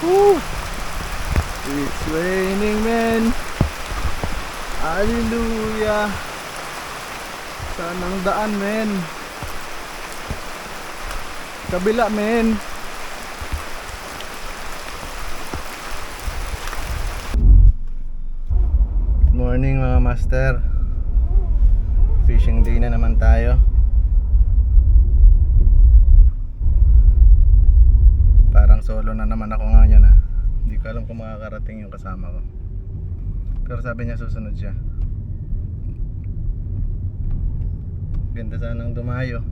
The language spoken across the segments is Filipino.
Woo! It's raining, man. Hallelujah. Saan ang daan, men? Kabila, men. Good morning, mga master. Fishing day na naman tayo. Parang solo na naman ako ngayon, ah. Hindi ko alam kung makakarating yung kasama ko. Pero sabi niya susunod siya. Ganda sanang dumayo.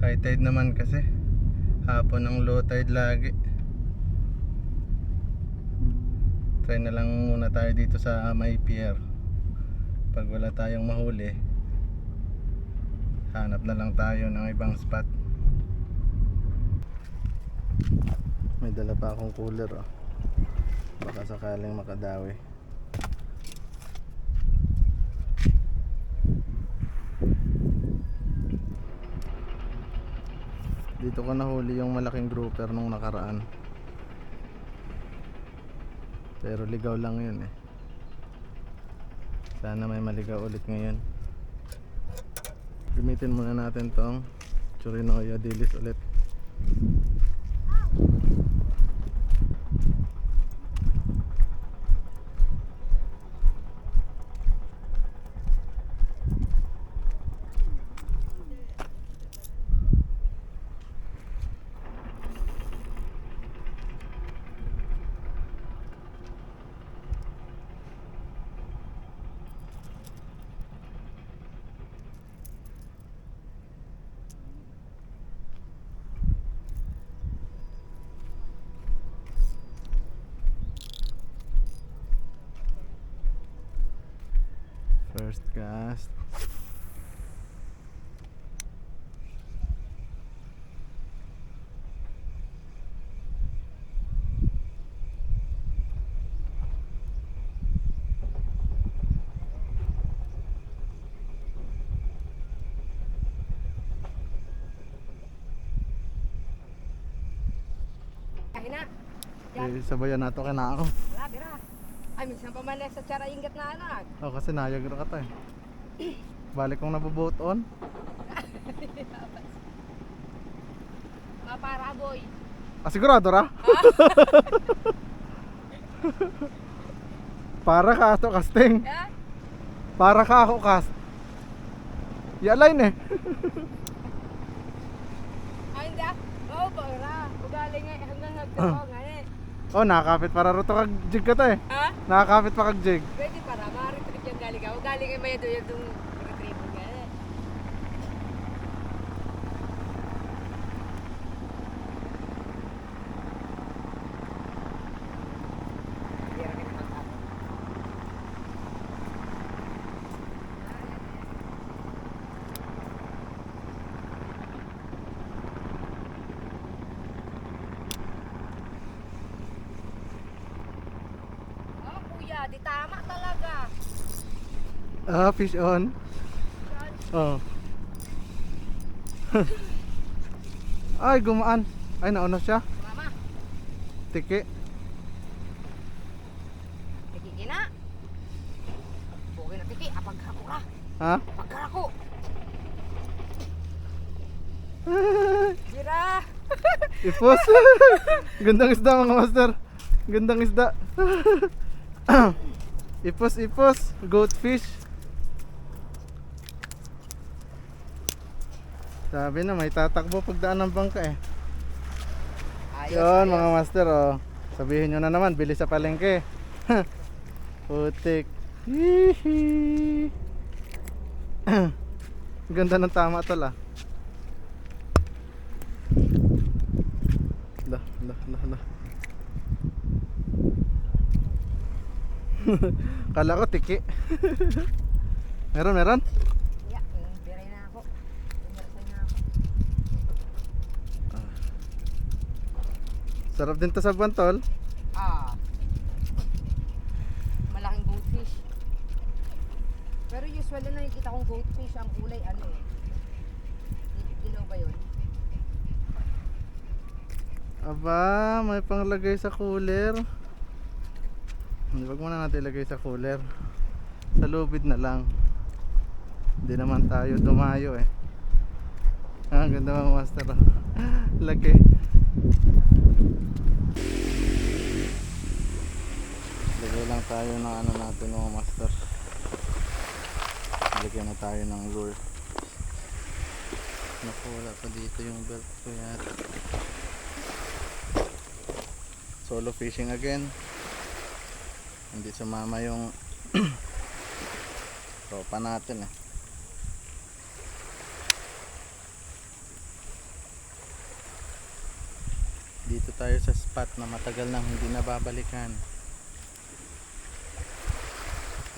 High tide naman kasi. Hapon ang low tide lagi. Try na lang muna tayo dito sa may pier. Pag wala tayong mahuli, hanap na lang tayo ng ibang spot. May dala pa akong cooler, oh. Baka sakaling makadawi. Dito ko nahuli yung malaking grouper nung nakaraan. Pero ligaw lang yun, eh. Sana may maligaw ulit ngayon. Gamitin muna natin tong Chirinoya dilis ulit. First cast. Kahina. Sabayan nato kana ako. Wala, bira. Ay, minsan pa man sa tsara ingat na anak. Oh, kasi nayag ra ka to, eh. Balik kong naboboat on. Mga para, boy. Sigurado ra? Para ka ato casting. Ha? Para ka ako cast. I-align, eh. Ay, hindi ah. Oo, para. Ugali nga, hanggang nagtako nga eh. Oh, nakakapit para ruto kag jig ka to, eh. Ha? Nakakapit pa kag jig. Pwede para, ma-retrieve yung galing ka. Ugali nga may doon yung retrieve nga eh. Bira ka naman ako. Oh, kuya, di tama talaga. Ah, fish on. Oh. Ay, gumaan. Ay, nauna siya. Mama, Tiki. tiki gina. Bukay na tiki, apagkako ka. Ha? Apagkako. Bira. Ipos. Gandang isda, mga master. Gandang isda. Ipos, ipos. Goatfish. Sabi na may tatakbo pagdaan ng bangka, eh. Yun, mga master, oh. Sabihin nyo na naman, bili sa palengke. Putik. Hihi. Ganda ng tama tol, ah. Lah. Kala ko tiki. Meron? Ya, biray na ako. Biray na ako. Sarap din to sa bantol. Ah. Malaking goldfish. Pero usually nakikita kong goldfish ang kulay ano eh. Dilaw ba yun? Aba, may panglagay sa cooler. Wag muna natin ilagay sa cooler. Sa lubid na lang. Hindi naman tayo dumayo eh. Ah, ganda mga master. Laki. Lagay lang tayo ng ano natin mga master. Lagyan na tayo ng lure. Naku, wala pa dito yung belt ko yata. Solo fishing again. Hindi sumama yung tropa natin eh. Dito tayo sa spot na matagal nang hindi nababalikan.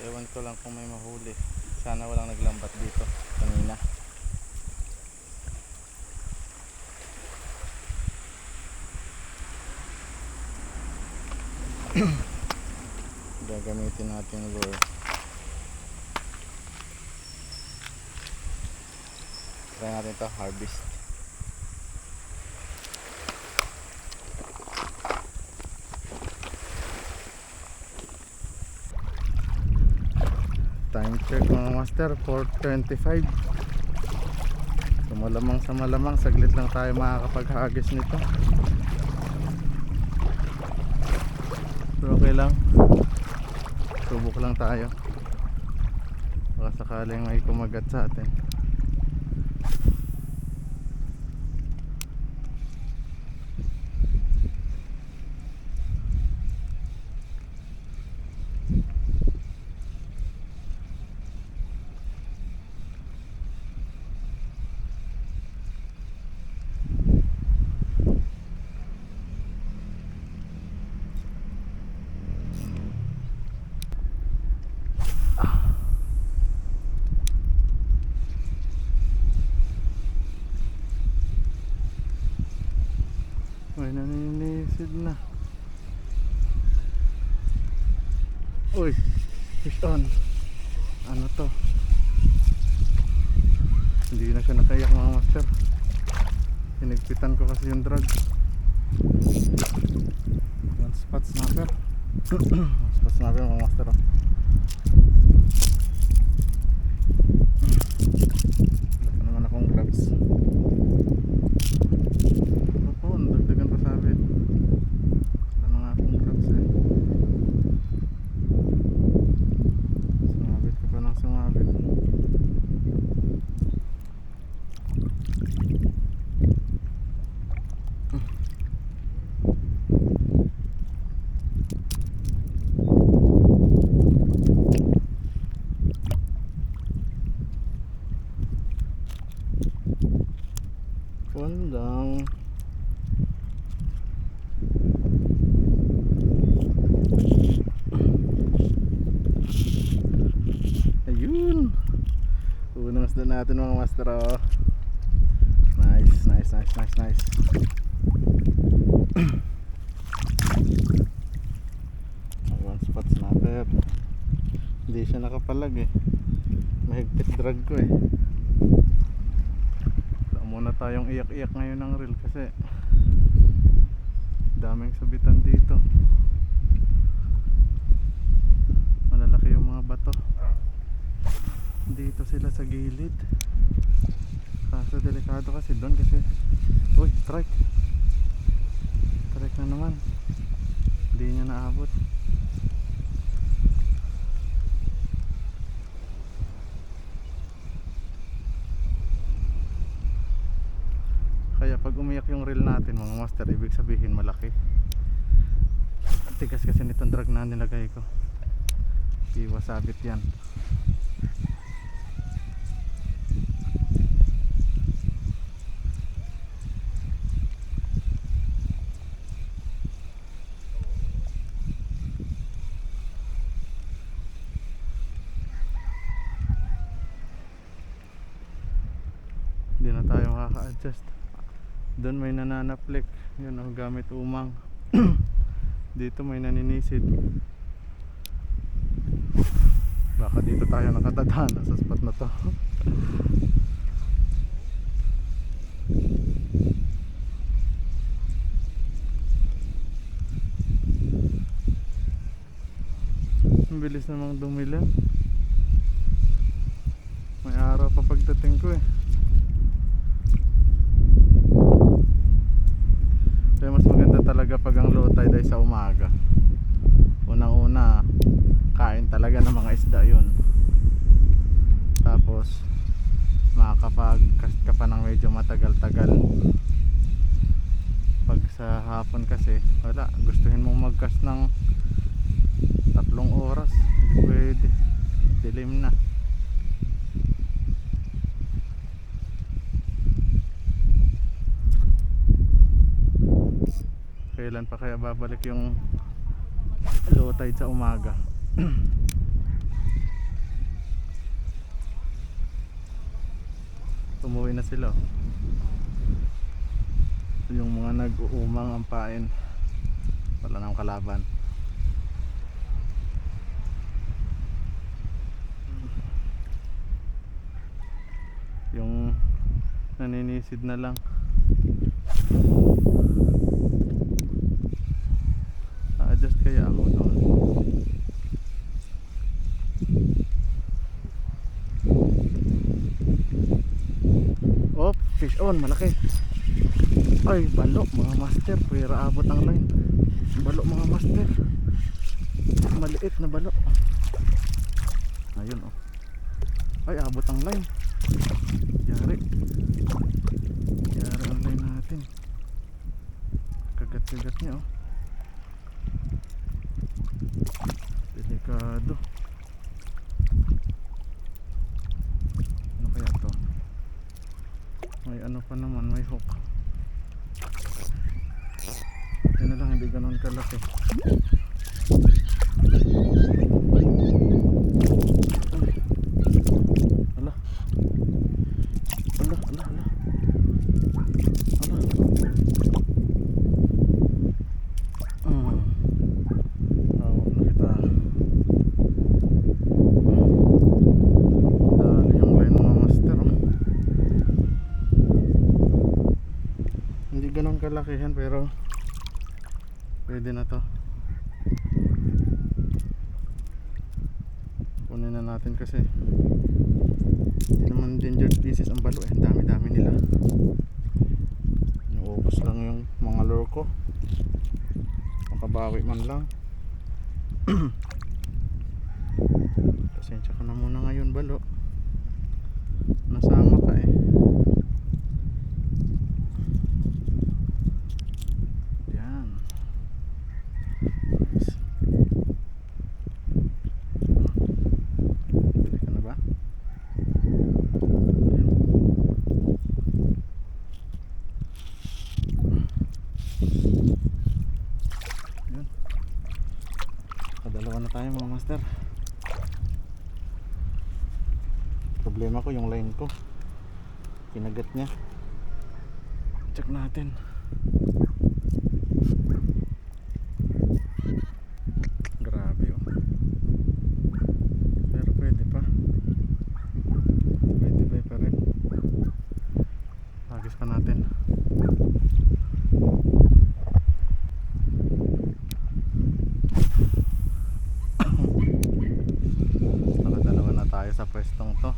Ewan ko lang kung may mahuli. Sana walang naglambat dito kanina. Gagamitin natin yung lure. Try natin ito, harvest. Time check mga master, 4:25. So malamang sa malamang saglit lang tayo makakapaghagis nito. Pero okay lang, subok lang tayo. Baka sakaling may kumagat sa atin. May naninisid na. Uy, fish on. Ano to? Hindi na siya nakayak mga master. Pinagpitan ko kasi yung drag. One spot snapper. Spot snapper mga master. Wala pa naman akong grabs. Dagdagan pa sabit. Wala na nga akong grabs eh. Sumabit ka pa ng sumabit. Kondang. Ayun. Unang isda natin mga master oh. Nice, nice, nice, nice, nice. One spot snapper. Hindi siya nakapalag eh. Mahigpit drag ko eh. Wala muna tayong iyak-iyak ngayon ng reel kasi daming sabitan dito. Malalaki yung mga bato. Dito sila sa gilid. Kaso delikado kasi doon kasi. Uy, strike. Strike na naman. Hindi niya naabot. Kaya pag umiyak yung reel natin mga master, ibig sabihin malaki. Tigas kasi nitong drag na nilagay ko. Iwasabit yan. Hindi na tayo makaka-adjust. Doon may nananaplik. Yun oh, gamit umang. Dito may naninisid. Baka dito tayo nakatadhana sa spot na to. bilis namang dumilim. May araw pa pagdating ko eh. Kaya mas maganda talaga pag ang low tide ay sa umaga. Unang-una, kain talaga ng mga isda yun. Tapos makakapag-cast ka pa ng medyo matagal-tagal. Pag sa hapon kasi wala, gustuhin mong mag-cast ng 3 oras, hindi pwede, dilim na. Kailan pa kaya babalik yung low tide sa umaga? Umuwi na sila oh. Yung mga nag-uumang ampain, wala nang kalaban. Yung naninisid na lang. Adjust kaya ako doon. Oh, fish on, malaki. Ay, balo mga master, pwera abot ang line. Balo mga master. Maliit na balo. Ayun oh. Ay, abot ang line. Yari. Yari ang line natin. Kagat-kagat niya oh. Delikado. Ano kaya to? May ano pa naman, may hook. Yan na lang, hindi ganun kalaki. Ala. Ala, ala, ala. Ala. Tawag na kita. Dali yung line mga master oh. Hindi ganun kalakihan pero pwede na to. Kunin na natin kasi hindi naman endangered species ang balo eh. Ang dami-dami nila. Inuubos lang yung mga lure ko. Makabawi man lang. Pasensya ka na muna ngayon balo. Nasama ka eh. Yan. Bili ka na ba? Yan. Kadalawa na tayo mga master. Problema ko yung line ko. Kinagat niya. Check natin. Grabe oh. Pero pwede pa. Pwede ba pa rin. Agis pa natin. Nakadalawa na tayo sa pwestong to.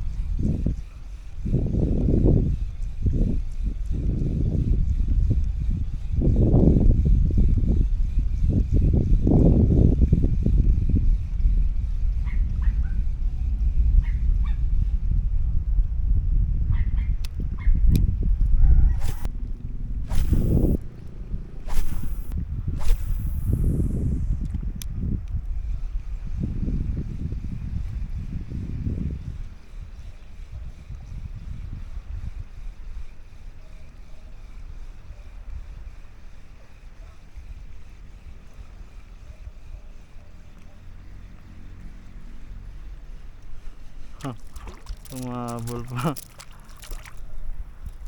Umabol pa.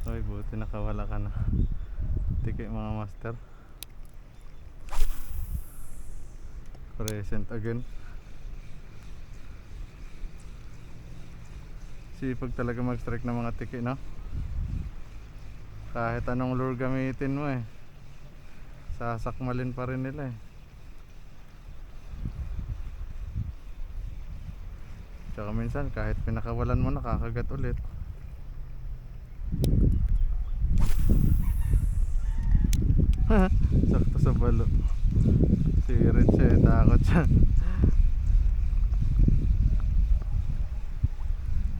Ay, buti nakawala ka na. Tiki mga master. Present again. Sipag talaga mag-strike ng mga tiki, no? Kahit anong lure gamitin mo eh, sasakmalin pa rin nila eh. Tsaka minsan kahit pinakawalan mo nakakagat ulit. Sakto sa balo. Sirit siya eh, takot siya.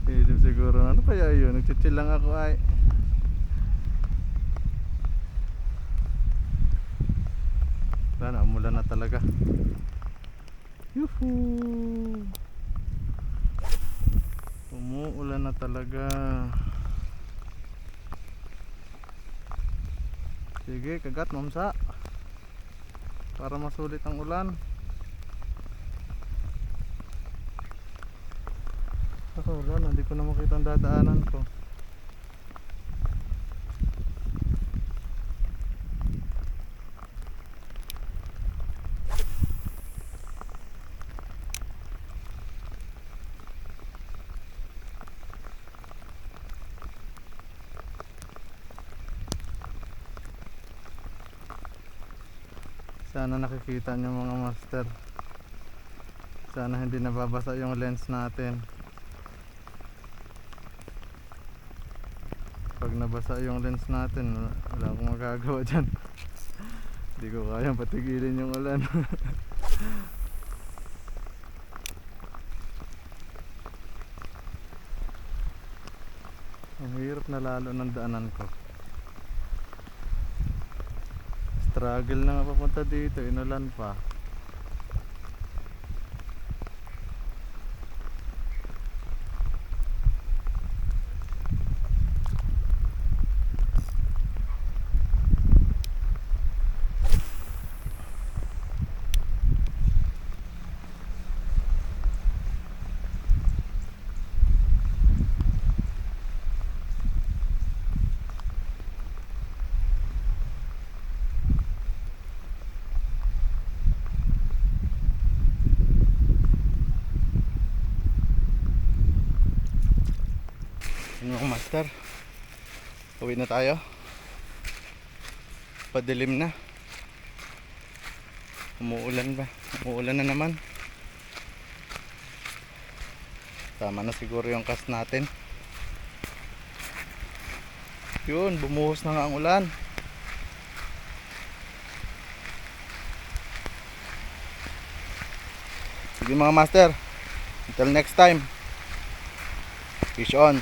Isip siguro, ano kaya yun? Nagchichill lang ako ay. Sana umulan na talaga. Yuhuu! Umuulan na talaga. Sige, kagat mamsa. Para masulit ang ulan. Ako ulan, hindi ko na makita ang dadaanan ko. Sana nakikita nyo mga master. Sana hindi nababasa yung lens natin. Pag nabasa yung lens natin, wala akong magagawa dyan. Hindi ko kayang patigilin yung ulan. Ang hirap na lalo ng daanan ko. Struggle na nga papunta dito, inulan pa. Ano mga master? Uwi na tayo. Padilim na. Umuulan ba? Umuulan na naman. Tama na siguro yung cast natin. Yun, bumuhos na nga ang ulan. Sige mga master, until next time, fish on.